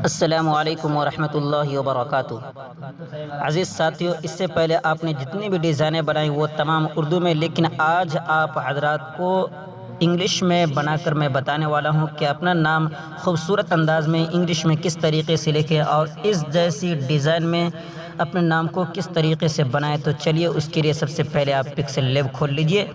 अस्सलामुअलैकुम वरहमतुल्लाहि वबरकातुहू। अज़ीज़ साथियों, इससे पहले आपने जितनी भी डिज़ाइनें बनाई वो तमाम उर्दू में, लेकिन आज आप हज़रात को इंग्लिश में बनाकर मैं बताने वाला हूँ कि अपना नाम खूबसूरत अंदाज़ में इंग्लिश में किस तरीके से लिखें और इस जैसी डिज़ाइन में अपने नाम को किस तरीके से बनाएं। तो चलिए, उसके लिए सबसे पहले आप पिक्सेल लैब खोल लीजिए।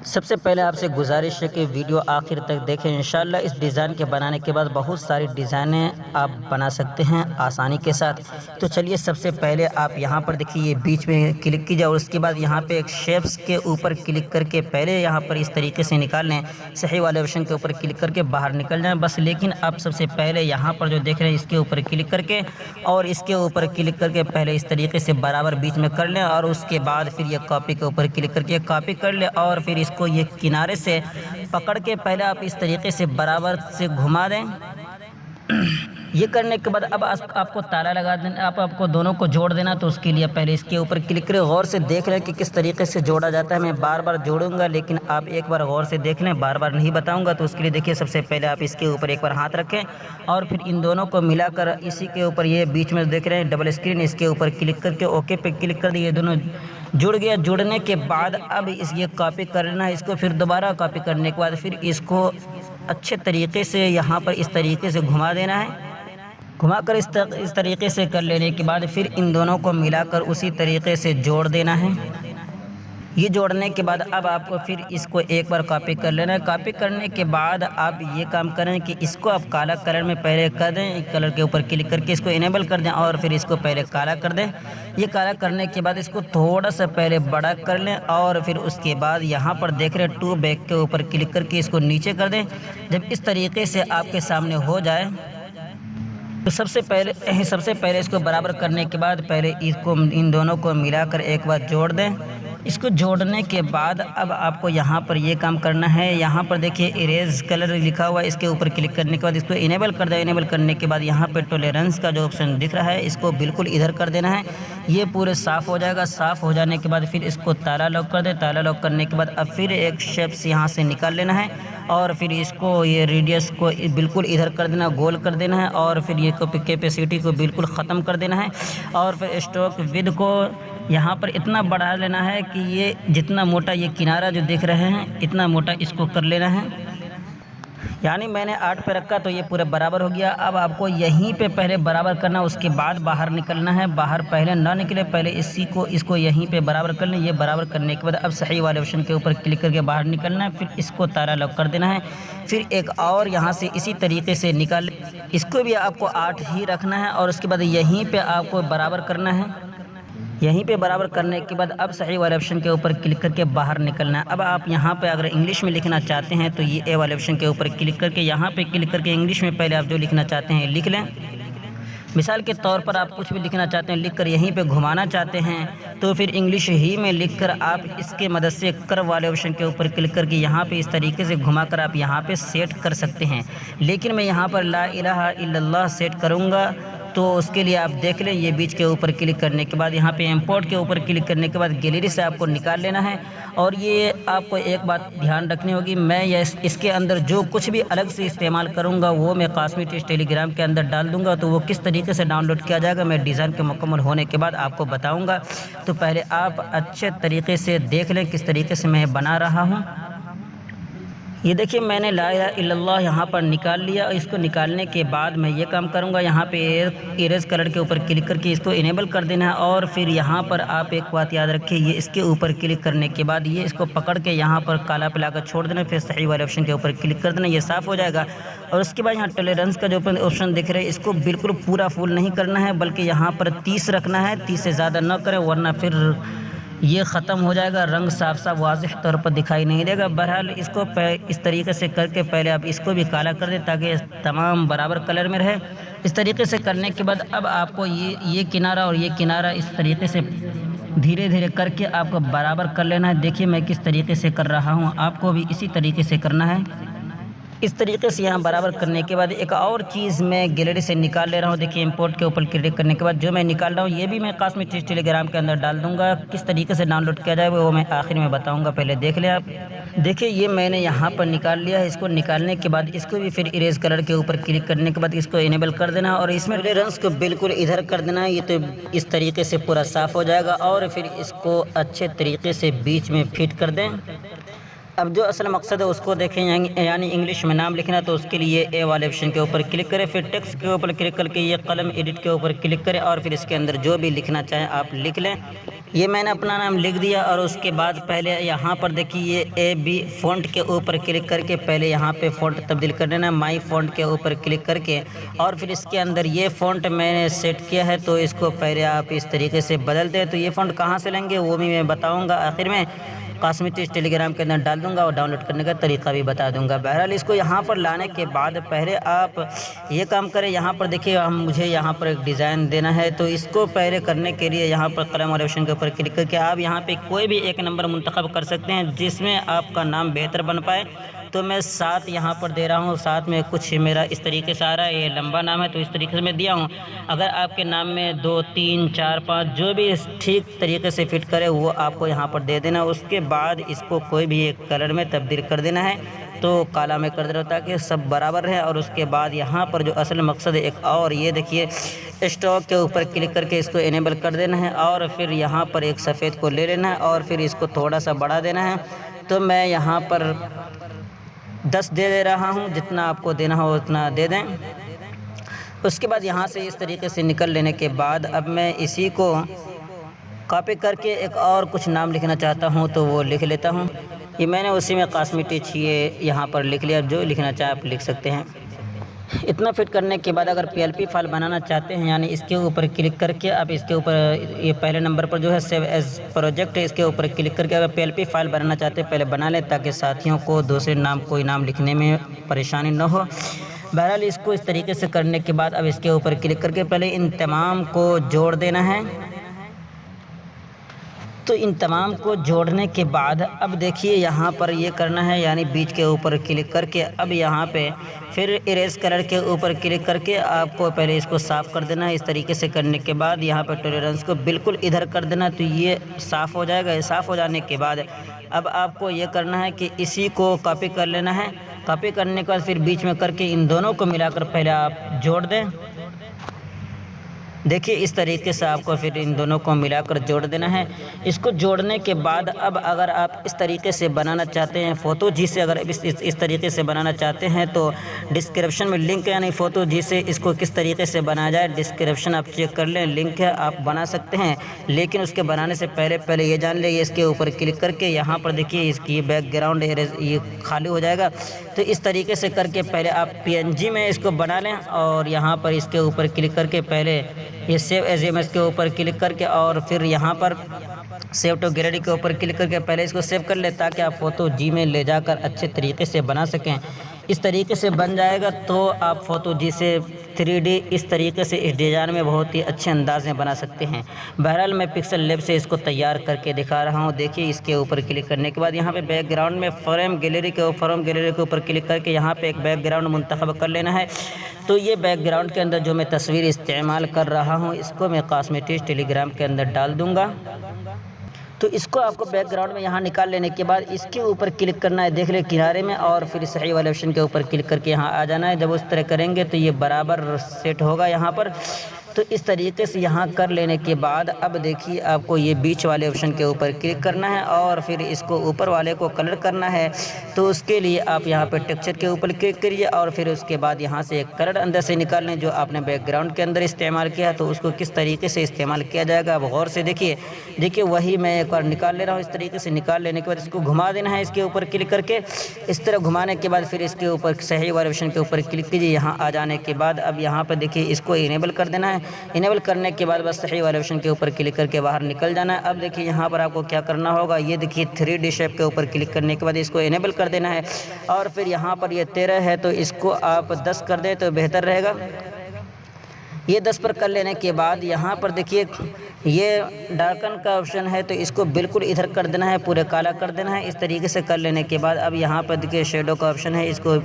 सबसे पहले आपसे गुजारिश है कि वीडियो आखिर तक देखें। इंशाल्लाह इस डिज़ाइन के बनाने के बाद बहुत सारी डिज़ाइनें आप बना सकते हैं आसानी के साथ। तो चलिए, सबसे पहले आप यहाँ पर देखिए, ये बीच में क्लिक कीजिए और उसके बाद यहाँ पे एक शेप्स के ऊपर क्लिक करके पहले यहाँ पर इस तरीके से निकाल लें। सही वाले ऑप्शन के ऊपर क्लिक करके बाहर निकल जाएँ बस। लेकिन आप सबसे पहले यहाँ पर जो देख रहे हैं इसके ऊपर क्लिक करके और इसके ऊपर क्लिक करके पहले इस तरीके से बराबर बीच में कर लें और उसके बाद फिर ये कॉपी के ऊपर क्लिक करके कॉपी कर लें और फिर इसको ये किनारे से पकड़ के पहले आप इस तरीके से बराबर से घुमा दें। ये करने के बाद अब आपको ताला लगा देना, आपको दोनों को जोड़ देना। तो उसके लिए पहले इसके ऊपर क्लिक करें, गौर से देख लें कि किस तरीके से जोड़ा जाता है। मैं बार बार जोड़ूंगा, लेकिन आप एक बार गौर से देख लें, बार बार नहीं बताऊंगा। तो उसके लिए देखिए, सबसे पहले आप इसके ऊपर एक बार हाथ रखें और फिर इन दोनों को मिलाकर इसी के ऊपर ये बीच में देख रहे हैं डबल स्क्रीन, इसके ऊपर क्लिक करके ओके पे क्लिक कर दिए। दोनों जुड़ गया। जुड़ने के बाद अब ये कॉपी करना है, इसको फिर दोबारा कॉपी करने के बाद फिर इसको अच्छे तरीके से यहाँ पर इस तरीके से घुमा देना है। घुमाकर इस तरीके से कर लेने के बाद फिर इन दोनों को मिलाकर उसी तरीके से जोड़ देना है। ये जोड़ने के बाद अब आपको फिर इसको एक बार कॉपी कर लेना है। कॉपी करने के बाद आप ये काम करें कि इसको आप काला कलर में पहले कर दें। एक कलर के ऊपर क्लिक करके इसको इनेबल कर दें और फिर इसको पहले काला कर दें। ये काला करने के बाद इसको थोड़ा सा पहले बड़ा कर लें और फिर उसके बाद यहाँ पर देख रहे टू बैक के ऊपर क्लिक करके इसको नीचे कर दें। जब इस तरीके से आपके सामने हो जाए तो सबसे पहले इसको बराबर करने के बाद पहले इसको इन दोनों को मिलाकर एक बार जोड़ दें। इसको जोड़ने के बाद अब आपको यहाँ पर ये काम करना है। यहाँ पर देखिए इरेज कलर लिखा हुआ है, इसके ऊपर क्लिक करने के बाद इसको इनेबल कर दें। इनेबल करने के बाद यहाँ पे टॉलरेंस का जो ऑप्शन दिख रहा है इसको बिल्कुल इधर कर देना है। ये पूरे साफ़ हो जाएगा। साफ़ हो जाने के बाद फिर इसको ताला लॉक कर दें। ताला लॉक करने के बाद अब फिर एक शेप्स यहाँ से निकाल लेना है और फिर इसको ये रेडियस को बिल्कुल इधर कर देना, गोल कर देना है और फिर ये कैपेसिटी को बिल्कुल ख़त्म कर देना है और फिर स्ट्रोक विद को यहाँ पर इतना बढ़ा लेना है कि ये जितना मोटा ये किनारा जो देख रहे हैं इतना मोटा इसको कर लेना है। यानी मैंने 8 पे रखा तो ये पूरा बराबर हो गया। अब आपको यहीं पे पहले बराबर करना, उसके बाद बाहर निकलना है। बाहर पहले ना निकले, पहले इसको यहीं पे बराबर कर लें। ये बराबर करने के बाद अब सही वाले ऑप्शन के ऊपर क्लिक करके बाहर निकलना है। फिर इसको ताला लॉक कर देना है। फिर एक और यहाँ से इसी तरीके से निकाल, इसको भी आपको 8 ही रखना है और उसके बाद यहीं पर आपको बराबर करना है। यहीं पे बराबर करने के बाद अब सही वाले ऑप्शन के ऊपर क्लिक करके बाहर निकलना है। अब आप यहाँ पे अगर इंग्लिश में लिखना चाहते हैं तो ये ए वाले ऑप्शन के ऊपर क्लिक करके यहाँ पे क्लिक करके इंग्लिश में पहले आप जो लिखना चाहते हैं लिख लें। मिसाल के तौर पर आप कुछ भी लिखना चाहते हैं लिखकर यहीं पे घुमाना चाहते हैं तो फिर इंग्लिश ही में लिखकर आप इसके मदद से कर्व वाले ऑप्शन के ऊपर क्लिक करके यहाँ पे इस तरीके से घुमाकर आप यहाँ पे सेट कर सकते हैं। लेकिन मैं यहाँ पर ला इलाहा इल्लल्लाह सेट करूँगा तो उसके लिए आप देख लें, ये बीच के ऊपर क्लिक करने के बाद यहाँ पे इंपोर्ट के ऊपर क्लिक करने के बाद गैलरी से आपको निकाल लेना है। और ये आपको एक बात ध्यान रखनी होगी, मैं इसके अंदर जो कुछ भी अलग से इस्तेमाल करूँगा वो मैं कासमी टेस्ट टेलीग्राम के अंदर डाल दूँगा। तो वो किस तरीके से डाउनलोड किया जाएगा मैं डिज़ाइन के मुकम्मल होने के बाद आपको बताऊँगा। तो पहले आप अच्छे तरीके से देख लें किस तरीके से मैं बना रहा हूँ। ये देखिए, मैंने ला इलाहा इल्लल्लाह यहाँ पर निकाल लिया। इसको निकालने के बाद मैं ये काम करूँगा, यहाँ पे इरेज कलर के ऊपर क्लिक करके इसको इनेबल कर देना है। और फिर यहाँ पर आप एक बात याद रखिए, ये इसके ऊपर क्लिक करने के बाद ये इसको पकड़ के यहाँ पर काला पिलाकर छोड़ देना। फिर सही वाले ऑप्शन के ऊपर क्लिक कर देना, ये साफ़ हो जाएगा। और उसके बाद यहाँ टॉलरेंस का जो ऑप्शन दिख रहा है इसको बिल्कुल पूरा फुल नहीं करना है, बल्कि यहाँ पर 30 रखना है। 30 से ज़्यादा न करें वरना फिर ये ख़त्म हो जाएगा, रंग साफ साफ वाज़ेह तौर पर दिखाई नहीं देगा। बहरहाल इसको इस तरीके से करके पहले आप इसको भी काला कर दें ताकि तमाम बराबर कलर में रहे। इस तरीके से करने के बाद अब आपको ये किनारा और ये किनारा इस तरीके से धीरे धीरे करके आपको बराबर कर लेना है। देखिए मैं किस तरीके से कर रहा हूँ, आपको भी इसी तरीके से करना है। इस तरीके से यहाँ बराबर करने के बाद एक और चीज़ मैं गैलरी से निकाल ले रहा हूँ। देखिए इंपोर्ट के ऊपर क्लिक करने के बाद जो मैं निकाल रहा हूँ ये भी मैं कास्मिक टिप्स टेलीग्राम के अंदर डाल दूँगा। किस तरीके से डाउनलोड किया जाए वो मैं आखिर में बताऊँगा, पहले देख लें आप। देखिए ये मैंने यहाँ पर निकाल लिया है। इसको निकालने के बाद इसको भी फिर इरेज कलर के ऊपर क्लिक करने के बाद इसको इनेबल कर देना और इसमें टॉलरेंस को बिल्कुल इधर कर देना। ये तो इस तरीके से पूरा साफ़ हो जाएगा और फिर इसको अच्छे तरीके से बीच में फिट कर दें। अब जो असल मकसद है उसको देखें, यानी इंग्लिश में नाम लिखना, तो उसके लिए ए वाले ऑप्शन के ऊपर क्लिक करें, फिर टेक्स्ट के ऊपर क्लिक करके ये कलम एडिट के ऊपर क्लिक करें और फिर इसके अंदर जो भी लिखना चाहें आप लिख लें। ये मैंने अपना नाम लिख दिया और उसके बाद पहले यहाँ पर देखिए ये ए बी फ़ॉन्ट के ऊपर क्लिक करके पहले यहाँ पे फ़ॉन्ट तब्दील कर देना, माई फ़ॉन्ट के ऊपर क्लिक करके और फिर इसके अंदर ये फ़ॉन्ट मैंने सेट किया है तो इसको पहले आप इस तरीके से बदल दें। तो ये फ़ॉन्ट कहाँ से लेंगे वो भी मैं बताऊँगा आखिर में, कास्मिक टिप्स टेलीग्राम के अंदर डाल दूंगा और डाउनलोड करने का तरीका भी बता दूंगा। बहरहाल इसको यहाँ पर लाने के बाद पहले आप ये काम करें। यहाँ पर देखिए मुझे यहाँ पर एक डिज़ाइन देना है, तो इसको पहले करने के लिए यहाँ पर कलम और ऑप्शन के ऊपर क्लिक करके आप यहाँ पे कोई भी एक नंबर मुंतखब कर सकते हैं जिसमें आपका नाम बेहतर बन पाए। तो मैं 7 यहाँ पर दे रहा हूँ। 7 में कुछ मेरा इस तरीके से आ रहा है, ये लंबा नाम है तो इस तरीके से मैं दिया हूँ। अगर आपके नाम में 2 3 4 5 जो भी ठीक तरीके से फिट करे वो आपको यहाँ पर दे देना। उसके बाद इसको कोई भी एक कलर में तब्दील कर देना है, तो काला में कर देना ताकि सब बराबर रहे। और उसके बाद यहाँ पर जो असल मकसद है एक और, ये देखिए स्टॉक के ऊपर क्लिक करके इसको इनेबल कर देना है और फिर यहाँ पर एक सफ़ेद को ले लेना है और फिर इसको थोड़ा सा बढ़ा देना है। तो मैं यहाँ पर 10 दे रहा हूँ, जितना आपको देना हो उतना दे दें। उसके बाद यहाँ से इस तरीके से निकल लेने के बाद अब मैं इसी को कॉपी करके एक और कुछ नाम लिखना चाहता हूँ तो वो लिख लेता हूँ। ये मैंने उसी में कास्मिक टिप्स ये यहाँ पर लिख लिया, जो लिखना चाहे आप लिख सकते हैं। इतना फिट करने के बाद अगर PLP फाइल बनाना चाहते हैं, यानी इसके ऊपर क्लिक करके आप इसके ऊपर ये पहले नंबर पर जो है सेव एज प्रोजेक्ट है, इसके ऊपर क्लिक करके अगर PLP फाइल बनाना चाहते हैं पहले बना लें ताकि साथियों को दूसरे नाम कोई नाम लिखने में परेशानी न हो। बहरहाल इसको इस तरीके से करने के बाद अब इसके ऊपर क्लिक करके पहले इन तमाम को जोड़ देना है। तो इन तमाम को जोड़ने के बाद अब देखिए यहाँ पर ये करना है, यानी बीच के ऊपर क्लिक करके अब यहाँ पे फिर इरेज कलर के ऊपर क्लिक करके आपको पहले इसको साफ़ कर देना है। इस तरीके से करने के बाद यहाँ पर टॉलरेंस को बिल्कुल इधर कर देना, तो ये साफ़ हो जाएगा। साफ़ हो जाने के बाद अब आपको ये करना है कि इसी को कॉपी कर लेना है। कॉपी करने के बाद फिर बीच में करके इन दोनों को मिलाकर पहले आप जोड़ दें। देखिए इस तरीके से आपको फिर इन दोनों को मिलाकर जोड़ देना है। इसको जोड़ने के बाद अब अगर आप इस तरीके से बनाना चाहते हैं फ़ोटो जी से, अगर इस तरीके से बनाना चाहते हैं तो डिस्क्रिप्शन में लिंक है, यानी फ़ोटो जी से इसको किस तरीके से बनाया जाए डिस्क्रिप्शन आप चेक कर लें, लिंक है, आप बना सकते हैं। लेकिन उसके बनाने से पहले ये जान लें, इसके ऊपर क्लिक करके यहाँ पर देखिए इसकी बैकग्राउंड ये खाली हो जाएगा। तो इस तरीके से करके पहले आप PNG में इसको बना लें और यहाँ पर इसके ऊपर क्लिक करके पहले ये सेव एज इमेज के ऊपर क्लिक करके और फिर यहाँ पर सेव टू गैलरी के ऊपर क्लिक करके पहले इसको सेव कर ले ताकि आप फ़ोटो जी में ले जाकर अच्छे तरीके से बना सकें। इस तरीके से बन जाएगा तो आप फ़ोटो जी से 3D इस तरीके से इस डिज़ाइन में बहुत ही अच्छे अंदाज में बना सकते हैं। बहरहाल मैं पिक्सल लैब से इसको तैयार करके दिखा रहा हूँ। देखिए इसके ऊपर क्लिक करने के बाद यहाँ पे बैकग्राउंड में फ्रेम गैलरी के ऊपर क्लिक करके यहाँ पे एक बैकग्राउंड मुंतखब कर लेना है। तो ये बैकग्राउंड के अंदर जो मैं तस्वीर इस्तेमाल कर रहा हूँ इसको मैं कास्मिक टिप्स टेलीग्राम के अंदर डाल दूँगा। तो इसको आपको बैकग्राउंड में यहाँ निकाल लेने के बाद इसके ऊपर क्लिक करना है, देख ले किनारे में, और फिर सही वाले ऑप्शन के ऊपर क्लिक करके यहाँ आ जाना है। जब उस तरह करेंगे तो ये बराबर सेट होगा यहाँ पर। तो इस तरीके से यहाँ कर लेने के बाद अब देखिए आपको ये बीच वाले ऑप्शन के ऊपर क्लिक करना है और फिर इसको ऊपर वाले को कलर करना है। तो उसके लिए आप यहाँ पर टेक्सचर के ऊपर क्लिक करिए और फिर उसके बाद यहाँ से एक कलर अंदर से निकाल लें जो आपने बैकग्राउंड के अंदर इस्तेमाल किया, तो उसको किस तरीके से इस्तेमाल किया जाएगा आप गौर से देखिए वही मैं एक बार निकाल ले रहा हूँ। इस तरीके से निकाल लेने के बाद इसको घुमा देना है इसके ऊपर क्लिक करके। इस तरह घुमाने के बाद फिर इसके ऊपर सही वाले ऑप्शन के ऊपर क्लिक कीजिए। यहाँ आ जाने के बाद अब यहाँ पर देखिए इसको इनेबल कर देना है। इनेबल करने के बाद बस सही वाले ऑप्शन के ऊपर क्लिक करके बाहर निकल जाना है। अब देखिए यहाँ पर आपको क्या करना होगा, ये देखिए 3D शेप के ऊपर क्लिक करने के बाद इसको इनेबल कर देना है और फिर यहाँ पर ये 13 है तो इसको आप 10 कर दें तो बेहतर रहेगा। ये 10 पर कर लेने के बाद यहाँ पर देखिए ये डार्कन का ऑप्शन है तो इसको बिल्कुल इधर कर देना है, पूरे काला कर देना है। इस तरीके से कर लेने के बाद अब यहाँ पर देखिए शेडो का ऑप्शन है, इसको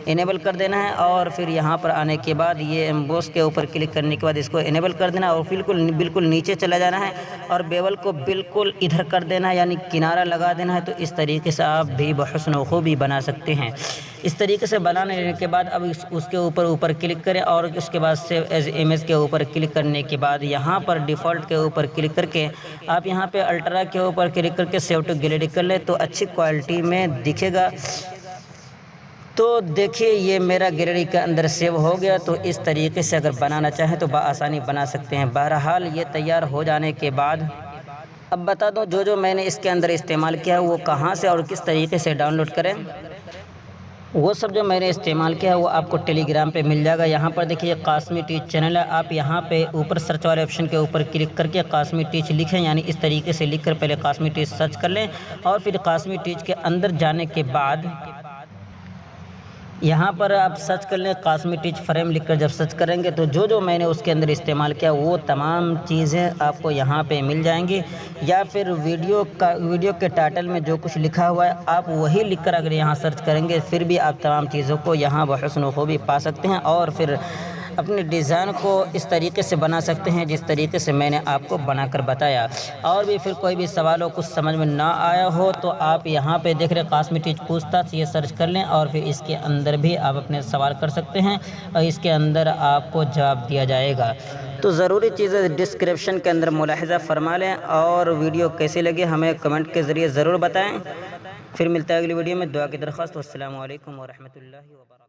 इनेबल कर देना है। और फिर यहाँ पर आने के बाद ये एम्बोस के ऊपर क्लिक करने के बाद इसको इनेबल कर देना और बिल्कुल नीचे चला जाना है और बेवल को बिल्कुल इधर कर देना है, यानी किनारा लगा देना है। तो इस तरीके से आप भी बहुस्न खूबी बना सकते हैं। इस तरीके से बना लेने के बाद अब उसके ऊपर क्लिक करें और उसके बाद सेव एज इमेज के ऊपर क्लिक करने के बाद यहाँ पर डिफ़ॉल्ट के ऊपर क्लिक करके आप यहाँ पे अल्ट्रा के ऊपर क्लिक करके सेव टू गैलरी कर लें तो अच्छी क्वालिटी में दिखेगा। तो देखिए ये मेरा गैलरी के अंदर सेव हो गया। तो इस तरीके से अगर बनाना चाहें तो बआसानी बना सकते हैं। बहरहाल ये तैयार हो जाने के बाद अब बता दूं जो मैंने इसके अंदर इस्तेमाल किया है वो कहाँ से और किस तरीके से डाउनलोड करें। वो सब जो मैंने इस्तेमाल किया है वो आपको टेलीग्राम पे मिल जाएगा। यहाँ पर देखिए कासमी टीच चैनल है, आप यहाँ पे ऊपर सर्च वाले ऑप्शन के ऊपर क्लिक करके कासमी टीच लिखें, यानी इस तरीके से लिखकर पहले कासमी टीच सर्च कर लें और फिर कासमी टीच के अंदर जाने के बाद यहाँ पर आप सर्च कर लें कासमी टीच फ्रेम लिखकर जब सर्च करेंगे तो जो मैंने उसके अंदर इस्तेमाल किया वो तमाम चीज़ें आपको यहाँ पे मिल जाएंगी। या फिर वीडियो के टाइटल में जो कुछ लिखा हुआ है आप वही लिखकर अगर यहाँ सर्च करेंगे फिर भी आप तमाम चीज़ों को यहाँ बहुस्न खूबी पा सकते हैं और फिर अपने डिज़ाइन को इस तरीके से बना सकते हैं जिस तरीके से मैंने आपको बनाकर बताया। और भी फिर कोई भी सवाल हो, कुछ समझ में ना आया हो तो आप यहाँ पे देख रहे कासमी टीच पूछताछ ये सर्च कर लें और फिर इसके अंदर भी आप अपने सवाल कर सकते हैं और इसके अंदर आपको जवाब दिया जाएगा। तो ज़रूरी चीज़ें डिस्क्रिप्शन के अंदर मुलाहिज़ा फरमा लें और वीडियो कैसी लगी हमें कमेंट के ज़रिए ज़रूर बताएँ। फिर मिलता है अगली वीडियो में। दुआ की दरख्वास्त। अस्सलामु अलैकुम व रहमतुल्लाहि व बरकातहू।